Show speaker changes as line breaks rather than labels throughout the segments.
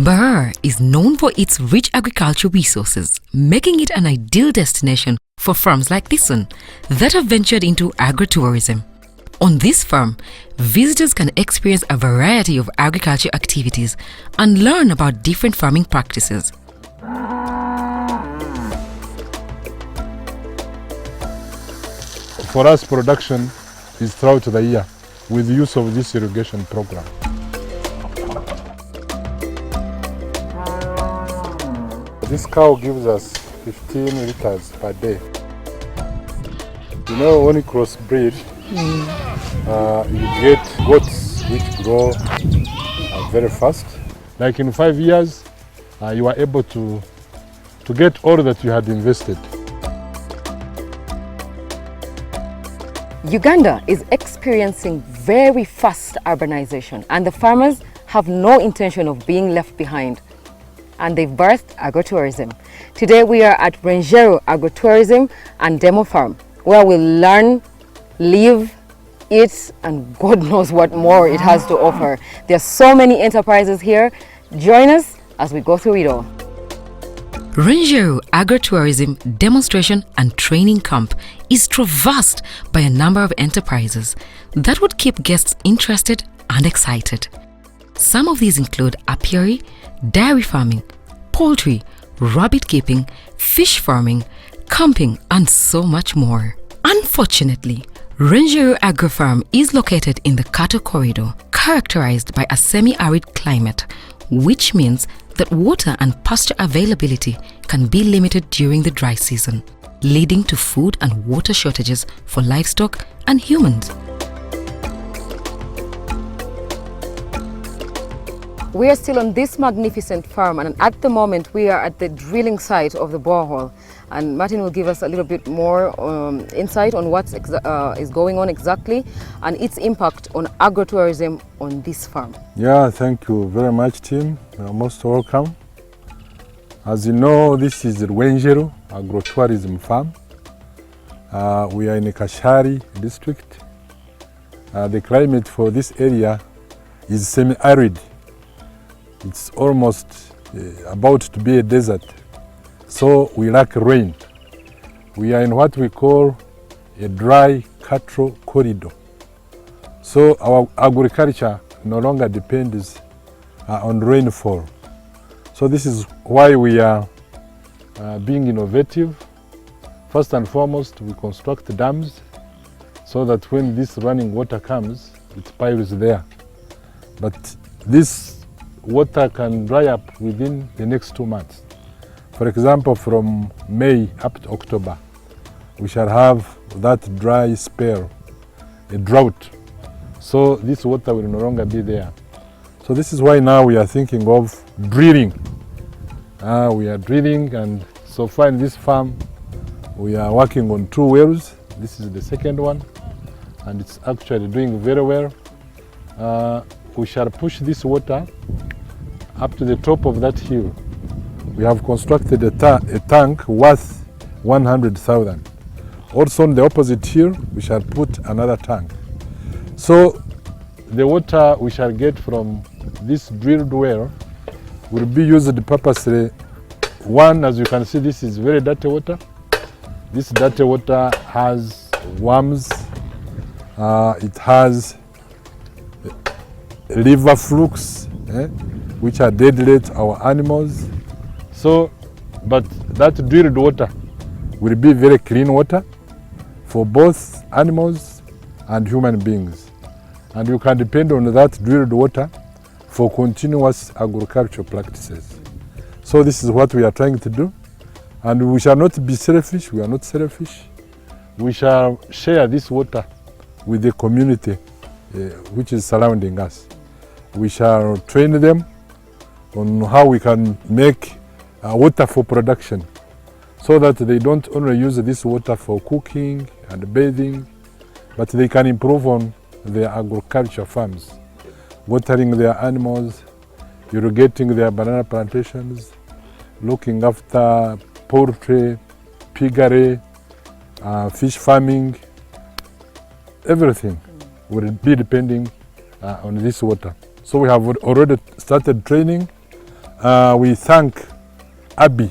Bahar is known for its rich agricultural resources, making it an ideal destination for farms like this one that have ventured into agrotourism. On this farm, visitors can experience a variety of agriculture activities and learn about different farming practices.
For us, production is throughout the year with use of this irrigation program. This cow gives us 15 liters per day. You know, when you crossbreed, you get goats which grow very fast. Like in 5 years, you are able to get all that you had invested.
Uganda is experiencing very fast urbanization, and the farmers have no intention of being left behind. And they've birthed agrotourism. Today we are at Renjero Agro-tourism and Demo Farm, where we'll learn, live, eat, and God knows what more it has to offer. There are so many enterprises here. Join us as we go through it all.
Renjero Agro-tourism Demonstration and Training Camp is traversed by a number of enterprises that would keep guests interested and excited. Some of these include apiary, dairy farming, poultry, rabbit keeping, fish farming, camping, and so much more. Unfortunately, Renjero Agro Farm is located in the Cattle Corridor, characterized by a semi-arid climate, which means that water and pasture availability can be limited during the dry season, leading to food and water shortages for livestock and humans.
We are still on this magnificent farm, and at the moment we are at the drilling site of the borehole, and Martin will give us a little bit more insight on what is going on exactly and its impact on agrotourism on this farm.
Yeah, thank you very much, team. You're most welcome. As you know, this is the Renjero Agro-tourism farm. We are in the Kashari district. The climate for this area is semi-arid. It's almost about to be a desert, so we lack rain. We are in what we call a dry cattle corridor. So our agriculture no longer depends on rainfall. So this is why we are being innovative. First and foremost, we construct dams so that when this running water comes, it piles there. But this water can dry up within the next 2 months. For example, from May up to October, we shall have that dry spell, a drought. So this water will no longer be there. So this is why now we are thinking of drilling. We are drilling, and so far in this farm, we are working on 2 wells. This is the second one, and it's actually doing very well. We shall push this water up to the top of that hill. We have constructed a tank worth 100,000. Also on the opposite hill, we shall put another tank. So the water we shall get from this drilled well will be used purposely. One, as you can see, this is very dirty water. This dirty water has worms. It has liver flukes, which are deadly to our animals. So, but that drilled water will be very clean water for both animals and human beings. And you can depend on that drilled water for continuous agricultural practices. So this is what we are trying to do. And we shall not be selfish, we are not selfish. We shall share this water with the community which is surrounding us. We shall train them on how we can make water for production, so that they don't only use this water for cooking and bathing, but they can improve on their agriculture farms, watering their animals, irrigating their banana plantations, looking after poultry, piggery, fish farming. Everything will be depending on this water. So we have already started training we thank ABI.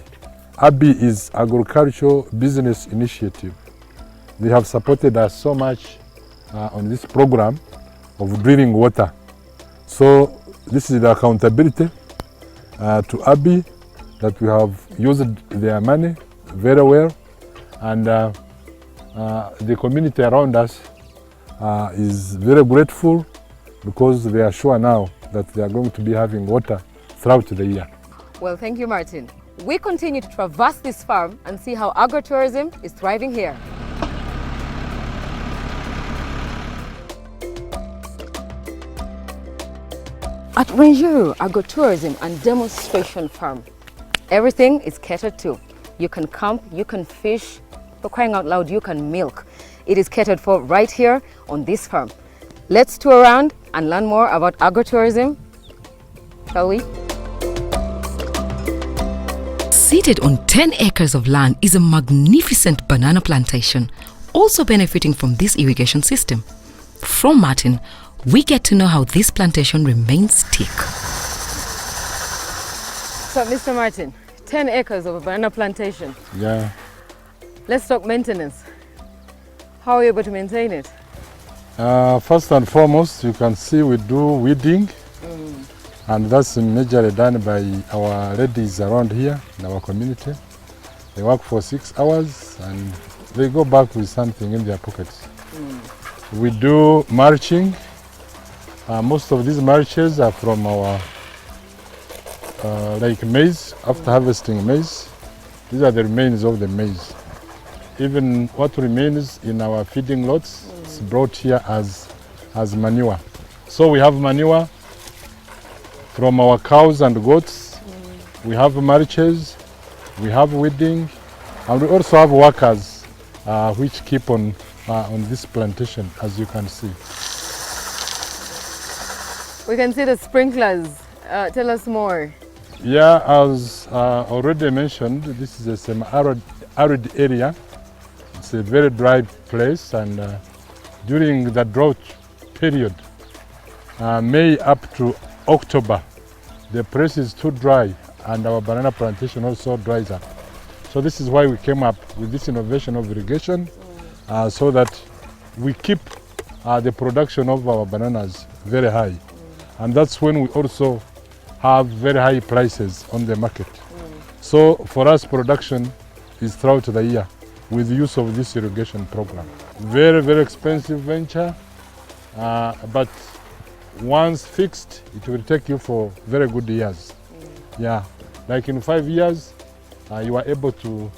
ABI is Agricultural Business Initiative. They have supported us so much on this program of drinking water. So this is the accountability to ABI that we have used their money very well, and the community around us is very grateful because they are sure now that they are going to be having water throughout the year.
Well, thank you, Martin. We continue to traverse this farm and see how agrotourism is thriving here. At Rengero Agrotourism and Demonstration Farm, everything is catered to. You can camp, you can fish, for crying out loud, you can milk. It is catered for right here on this farm. Let's tour around and learn more about agrotourism, shall we?
Seated on 10 acres of land is a magnificent banana plantation, also benefiting from this irrigation system. From Martin, we get to know how this plantation remains thick.
So, Mr. Martin, 10 acres of a banana plantation.
Yeah.
Let's talk maintenance. How are you able to maintain it?
First and foremost, you can see we do weeding, and that's majorly done by our ladies around here in our community. They work for 6 hours and they go back with something in their pockets. We do mulching. Most of these mulches are from our like maize. After harvesting maize, these are the remains of the maize. Even what remains in our feeding lots is brought here as manure. So we have manure from our cows and goats. We have mulches, we have weeding, and we also have workers which keep on this plantation, as you can see.
We can see the sprinklers. Tell us more.
Yeah, as already mentioned, this is a semi-arid area. It's a very dry place, and during the drought period, May up to October, the place is too dry and our banana plantation also dries up. So this is why we came up with this innovation of irrigation, so that we keep the production of our bananas very high. And that's when we also have very high prices on the market. So for us, production is throughout the year with the use of this irrigation program. Very, very expensive venture, but once fixed, it will take you for very good years. Yeah, like in 5 years, you are able to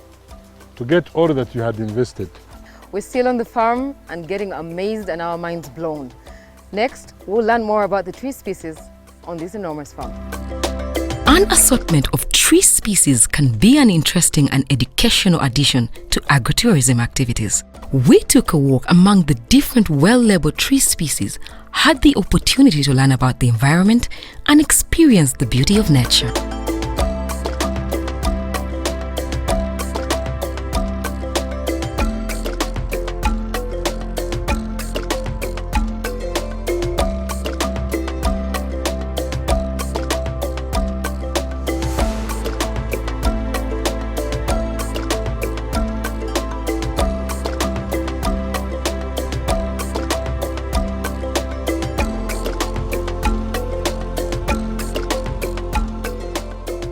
get all that you had invested.
We're still on the farm and getting amazed and our minds blown. Next, we'll learn more about the tree species on this enormous farm.
An assortment of tree species can be an interesting and educational addition to agrotourism activities. We took a walk among the different well-labeled tree species, had the opportunity to learn about the environment and experience the beauty of nature.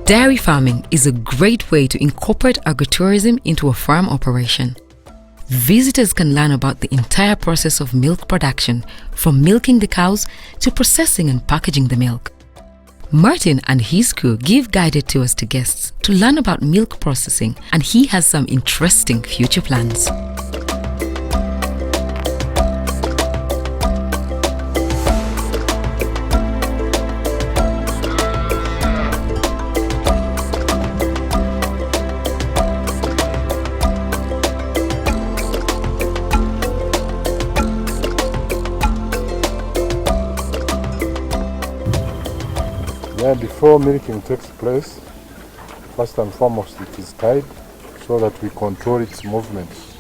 Dairy farming is a great way to incorporate agrotourism into a farm operation. Visitors can learn about the entire process of milk production, from milking the cows to processing and packaging the milk. Martin and his crew give guided tours to guests to learn about milk processing, and he has some interesting future plans.
Before milking takes place, first and foremost it is tied so that we control its movements.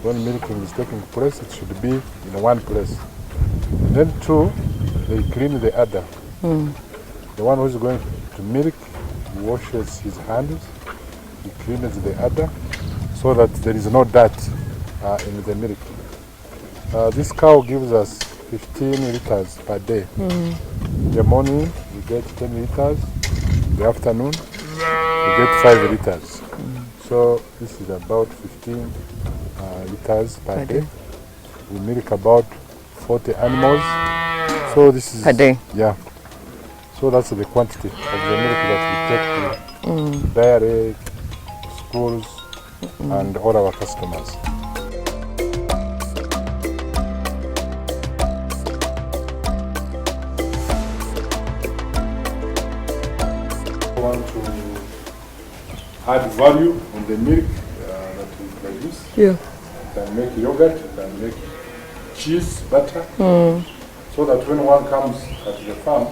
When milking is taking place, it should be in one place. Then two, they clean the udder. The one who's going to milk, he washes his hands, he cleans the udder so that there is no dirt in the milk. This cow gives us 15 liters per day. In the morning we get 10 liters, in the afternoon we get 5 liters. So this is about 15 liters per day. We milk about 40 animals. So this is
Per day?
Yeah. So that's the quantity of the milk that we take to dairy, schools, and all our customers. Want to add value on the milk that we produce.
Yeah.
You can make yogurt, you can make cheese, butter, so that when one comes at the farm,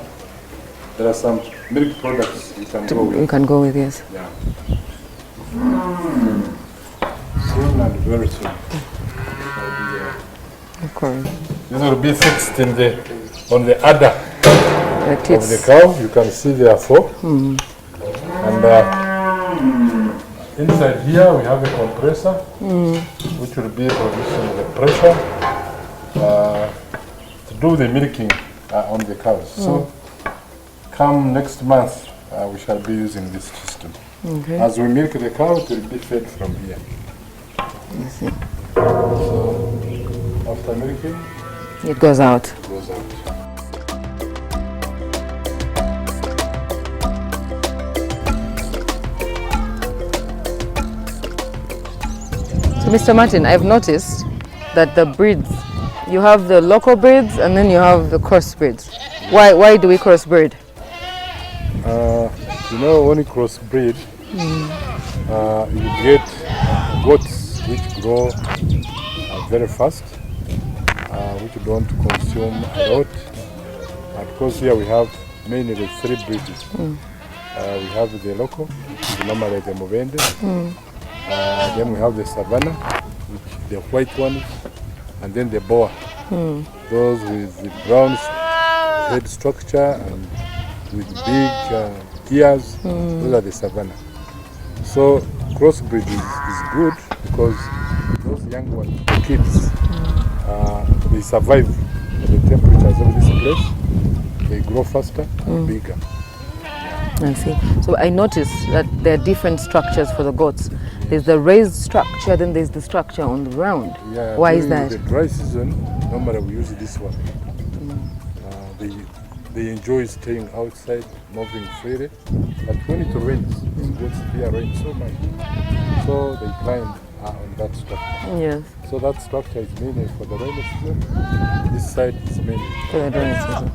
there are some milk products you can go with.
You can go with, yes.
Yeah. Soon and very soon.
Okay.
This will be fixed on the udder
The
of the
teats.
cow. You can see there are 4. And inside here we have a compressor, which will be producing the pressure to do the milking on the cows. So come next month, we shall be using this system.
Okay.
As we milk the cow, it will be fed from here.
I see.
So after milking,
It goes out.
it goes out.
So, Mr. Martin, I've noticed that the breeds, you have the local breeds and then you have the crossbreeds. Why do we crossbreed?
You know, when you crossbreed, you get goats which grow very fast, which don't consume a lot. Because here we have mainly 3 breeds. We have the local, which is normally the Movende. Then we have the Savannah, which the white ones, and then the Boa. Those with the brown head structure and with big ears, those are the Savannah. So crossbreed is good because those young ones, the kids, they survive the temperatures of this place. They grow faster and bigger.
I see. So I noticed that there are different structures for the goats. There's the raised structure, then there's the structure on the ground.
Yeah,
Why is
during
that?
the dry season, normally we use this one. They enjoy staying outside, moving freely. But when it rains, these goats here rain so much. So they climb on that structure.
Yes,
So that structure is mainly for the rainy season. This side is mainly
for the dry season.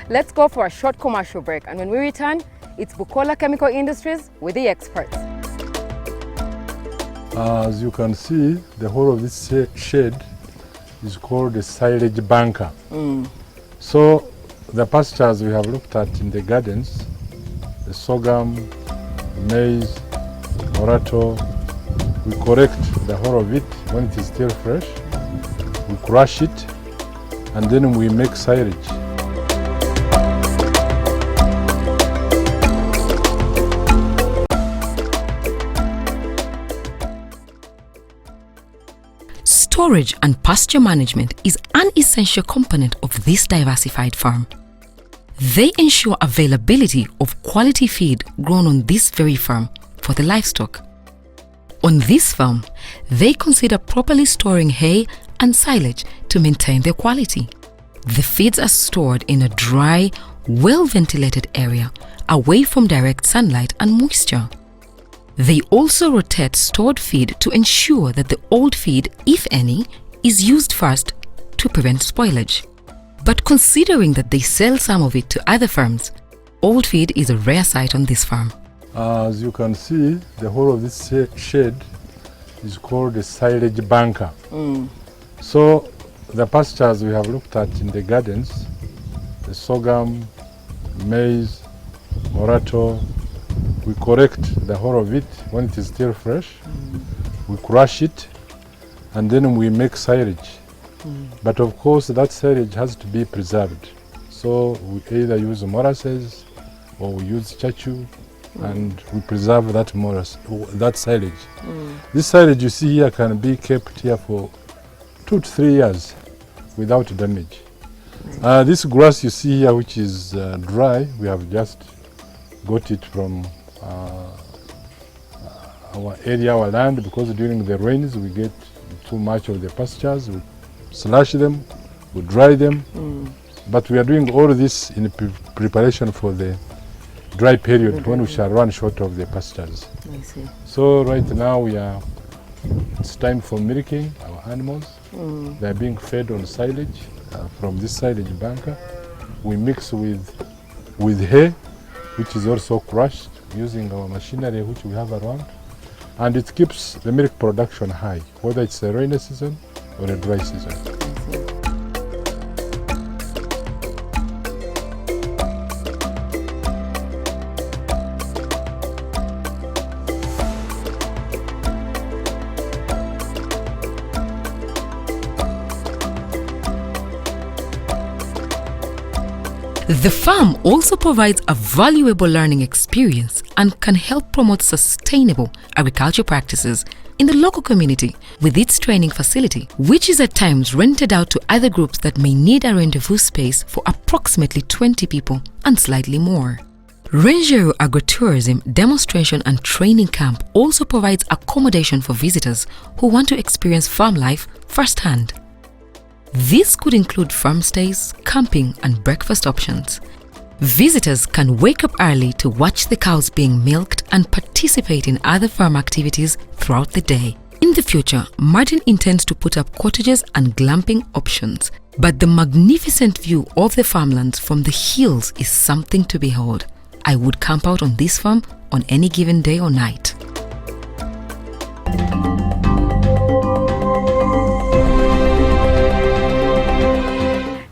Let's go for a short commercial break, and when we return, it's Bukola Chemical Industries with the experts.
As you can see, the whole of this shed is called a silage bunker. So the pastures we have looked at in the gardens, the sorghum, maize, morato, we correct the whole of it when it is still fresh. We crush it and then we make silage.
Storage and pasture management is an essential component of this diversified farm. They ensure availability of quality feed grown on this very farm for the livestock. On this farm, they consider properly storing hay and silage to maintain their quality. The feeds are stored in a dry, well-ventilated area away from direct sunlight and moisture. They also rotate stored feed to ensure that the old feed, if any, is used first to prevent spoilage. But considering that they sell some of it to other farms, old feed is a rare sight on this farm.
As you can see, the whole of this shed is called a silage bunker. So the pastures we have looked at in the gardens, the sorghum, maize, morato, we correct the whole of it when it is still fresh. we crush it, and then we make silage. But of course, that silage has to be preserved. So we either use molasses or we use chachu, and we preserve that that silage. This silage you see here can be kept here for 2 to 3 years without damage. This grass you see here, which is dry, we have just got it from our area, our land, because during the rains we get too much of the pastures. We slash them, we dry them, but we are doing all this in preparation for the dry period when we shall run short of the pastures.
I see.
So right now it's time for milking our animals. They are being fed on silage from this silage bunker. We mix with hay, which is also crushed using our machinery which we have around, and it keeps the milk production high, whether it's a rainy season or a dry season.
The farm also provides a valuable learning experience and can help promote sustainable agriculture practices in the local community with its training facility, which is at times rented out to other groups that may need a rendezvous space for approximately 20 people and slightly more. Rengero Agrotourism Demonstration and Training Camp also provides accommodation for visitors who want to experience farm life firsthand. This could include farm stays, camping, and breakfast options. Visitors can wake up early to watch the cows being milked and participate in other farm activities throughout the day. In the future, Martin intends to put up cottages and glamping options, but the magnificent view of the farmlands from the hills is something to behold. I would camp out on this farm on any given day or night.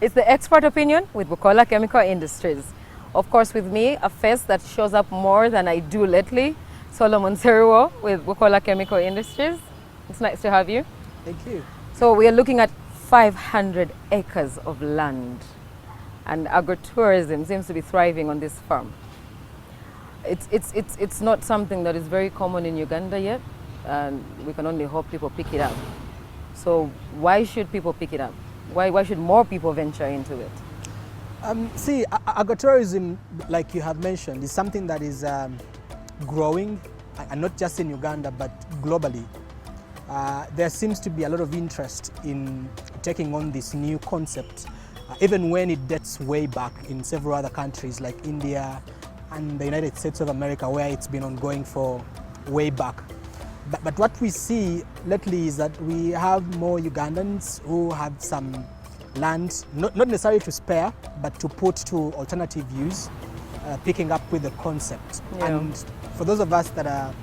It's the expert opinion with Bukola Chemical Industries. Of course, with me, a face that shows up more than I do lately, Solomon Seruo with Bukola Chemical Industries. It's nice to have you.
Thank you.
So we are looking at 500 acres of land, and agrotourism seems to be thriving on this farm. It's not something that is very common in Uganda yet, and we can only hope people pick it up. So why should people pick it up? Why should more people venture into it?
See, agrotourism, like you have mentioned, is something that is growing, and not just in Uganda, but globally. There seems to be a lot of interest in taking on this new concept, even when it dates way back in several other countries like India and the United States of America, where it's been ongoing for way back. But what we see lately is that we have more Ugandans who have some land, not necessarily to spare, but to put to alternative use, picking up with the concept.
Yeah.
And for those of us that are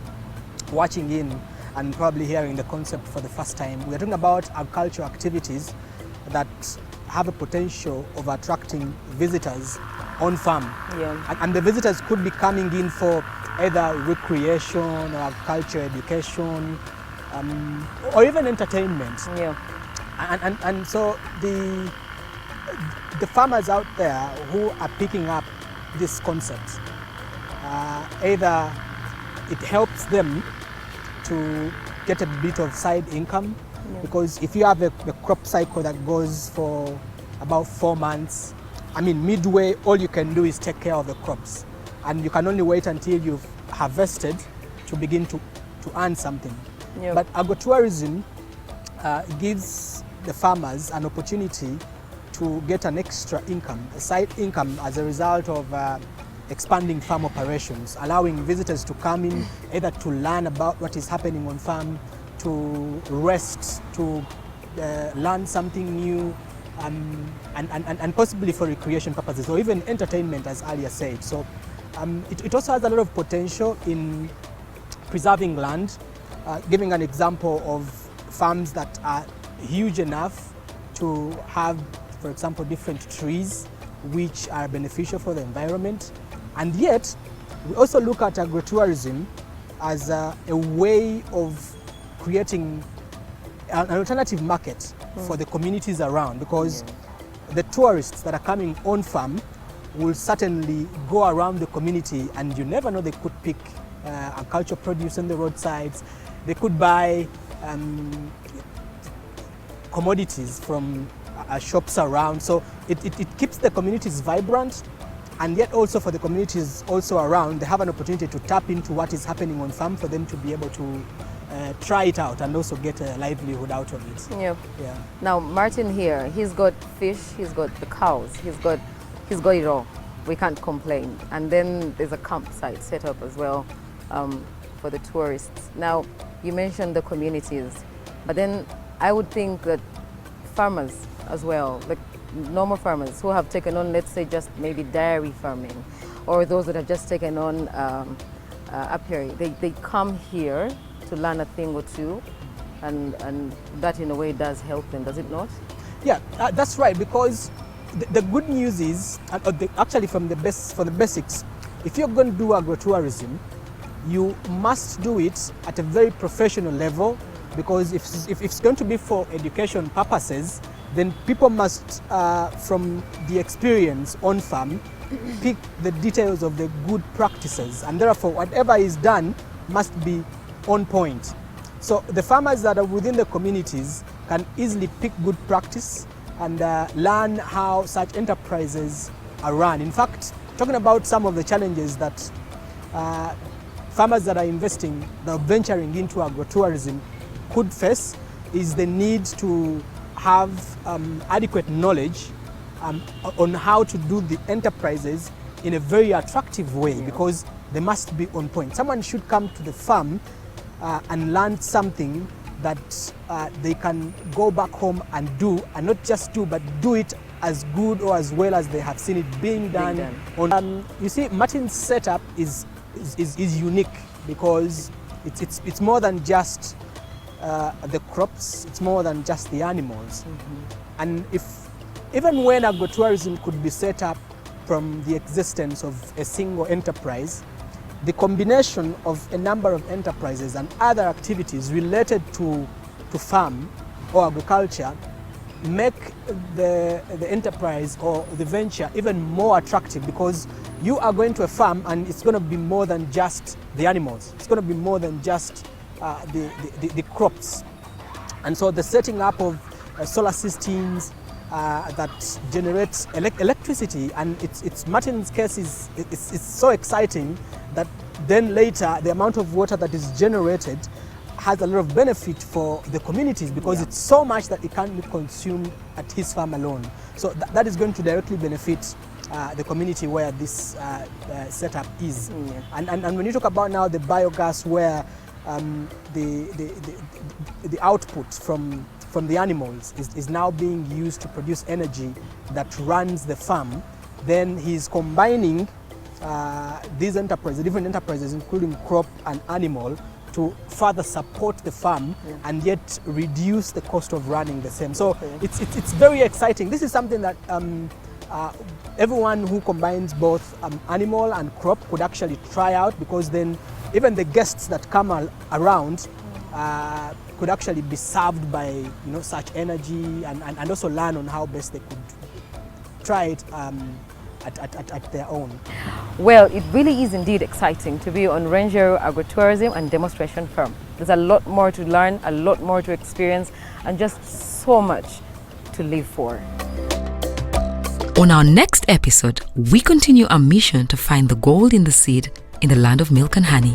watching in and probably hearing the concept for the first time, we are talking about agricultural activities that have a potential of attracting visitors on farm.
Yeah.
And the visitors could be coming in for either recreation or agriculture education, or even entertainment.
Yeah.
And so the farmers out there who are picking up this concept, either it helps them to get a bit of side income, because if you have a crop cycle that goes for about 4 months, I mean, midway, all you can do is take care of the crops. And you can only wait until you've harvested to begin to earn something.
Yep.
But agrotourism gives the farmers an opportunity to get an extra income, a side income, as a result of expanding farm operations, allowing visitors to come in either to learn about what is happening on farm, to rest, to learn something new, and possibly for recreation purposes or even entertainment, as earlier said. So it also has a lot of potential in preserving land, giving an example of farms that are huge enough to have, for example, different trees which are beneficial for the environment. And yet, we also look at agrotourism as a way of creating an alternative market for the communities around, because the tourists that are coming on farm will certainly go around the community, and you never know, they could pick agricultural produce on the roadsides. They could buy commodities from shops around. So it keeps the communities vibrant, and yet also for the communities also around, they have an opportunity to tap into what is happening on farm for them to be able to try it out and also get a livelihood out of it.
Yep.
Yeah.
Now Martin here, he's got fish, he's got the cows, he's got it all. We can't complain. And then there's a campsite set up as well for the tourists. Now you mentioned the communities, but then I would think that farmers as well, like normal farmers who have taken on, let's say, just maybe dairy farming, or those that have just taken on apiary, they come here to learn a thing or two, and that in a way does help them, does it not?
Yeah, that's right, because the good news is, actually from the basics, if you're going to do agrotourism, you must do it at a very professional level, because if it's going to be for education purposes, then people must, from the experience on farm, pick the details of the good practices, and therefore whatever is done must be on point. So the farmers that are within the communities can easily pick good practice and learn how such enterprises are run. In fact, talking about some of the challenges that farmers that are investing, that are venturing into agrotourism could face, is the need to have adequate knowledge on how to do the enterprises in a very attractive way, because they must be on point. Someone should come to the farm and learn something that they can go back home and do, and not just do, but do it as good or as well as they have seen it being done. You see, Martin's setup is unique, because it's more than just the crops, it's more than just the animals. And even when agrotourism could be set up from the existence of a single enterprise, the combination of a number of enterprises and other activities related to farm or agriculture make the enterprise or the venture even more attractive, because you are going to a farm and it's going to be more than just the animals. It's going to be more than just the crops. And so the setting up of solar systems that generates electricity, and it's Martin's case is so exciting that then later the amount of water that is generated has a lot of benefit for the communities, because it's so much that it can't be consumed at his farm alone. So that is going to directly benefit the community where this setup is. And when you talk about now the biogas, where the output from the animals is now being used to produce energy that runs the farm, then he's combining these enterprises, different enterprises, including crop and animal, to further support the farm and yet reduce the cost of running the same. So it's very exciting. This is something that everyone who combines both animal and crop could actually try out, because then even the guests that come around could actually be served by such energy, and also learn on how best they could try it at their own.
Well, it really is indeed exciting to be on Ranjero Agrotourism and Demonstration Farm. There's a lot more to learn, a lot more to experience, and just so much to live for.
On our next episode, we continue our mission to find the gold in the seed in the land of milk and honey.